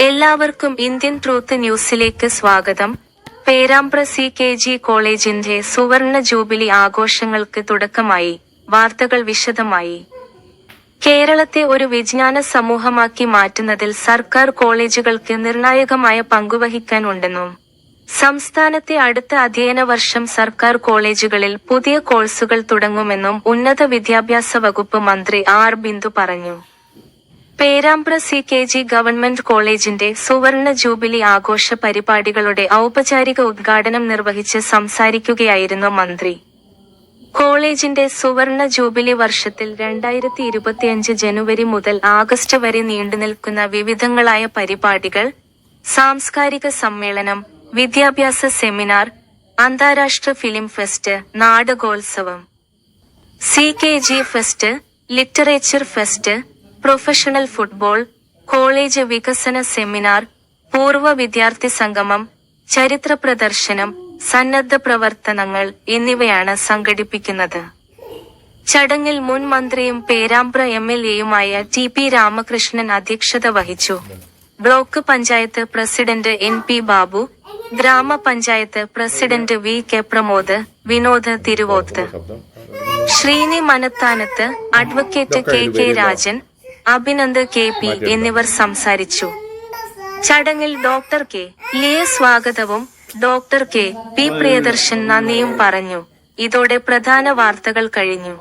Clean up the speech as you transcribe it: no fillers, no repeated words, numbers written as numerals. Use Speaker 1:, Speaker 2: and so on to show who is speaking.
Speaker 1: എല്ലാവർക്കും Indian truth ന്യൂസിലേക്ക് സ്വാഗതം. പേരാമ്പ്ര CKG കോളേജിന്റെ സുവർണ ജൂബിലി ആഘോഷങ്ങൾക്ക് തുടക്കമായി. വാർത്തകൾ വിശദമായി. കേരളത്തെ ഒരു വിജ്ഞാന സമൂഹമാക്കി മാറ്റുന്നതിൽ സർക്കാർ കോളേജുകൾക്ക് നിർണായകമായ പങ്കുവഹിക്കാൻ ഉണ്ടെന്നും സംസ്ഥാനത്തെ അടുത്ത അധ്യയന വർഷം സർക്കാർ കോളേജുകളിൽ പുതിയ കോഴ്സുകൾ തുടങ്ങുമെന്നും ഉന്നത വിദ്യാഭ്യാസ വകുപ്പ് മന്ത്രി R. ബിന്ദു പറഞ്ഞു. പേരാമ്പ്ര CKG ഗവൺമെന്റ് കോളേജിന്റെ സുവർണ ജൂബിലി ആഘോഷ പരിപാടികളുടെ ഔപചാരിക ഉദ്ഘാടനം നിർവഹിച്ച് സംസാരിക്കുകയായിരുന്നു മന്ത്രി. കോളേജിന്റെ സുവർണ ജൂബിലി വർഷത്തിൽ 2025 ജനുവരി മുതൽ ആഗസ്റ്റ് വരെ നീണ്ടുനിൽക്കുന്ന വിവിധങ്ങളായ പരിപാടികൾ, സാംസ്കാരിക സമ്മേളനം, വിദ്യാഭ്യാസ സെമിനാർ, അന്താരാഷ്ട്ര ഫിലിം ഫെസ്റ്റ്, നാടകോത്സവം, CKG fest, literature fest, professional football, college വികസന സെമിനാർ, പൂർവ്വ വിദ്യാർത്ഥി സംഗമം, ചരിത്ര പ്രദർശനം, സന്നദ്ധ പ്രവർത്തനങ്ങൾ എന്നിവയാണ് സംഘടിപ്പിക്കുന്നത്. ചടങ്ങിൽ മുൻ മന്ത്രിയും പേരാമ്പ്ര MLAയുമായ TP രാമകൃഷ്ണൻ അധ്യക്ഷത വഹിച്ചു. Block panchayat president NP Babu, ഗ്രാമപഞ്ചായത്ത് president VK Pramod, Vinod Thiruvoth, Sreeni Manathanath, advocate KK Rajan, Abhinand KP എന്നിവർ സംസാരിച്ചു. ചടങ്ങിൽ ഡോക്ടർ K. ലിയ സ്വാഗതവും ഡോക്ടർ KP പ്രിയദർശൻ നന്ദിയും പറഞ്ഞു. ഇതോടെ പ്രധാന വാർത്തകൾ കഴിഞ്ഞു.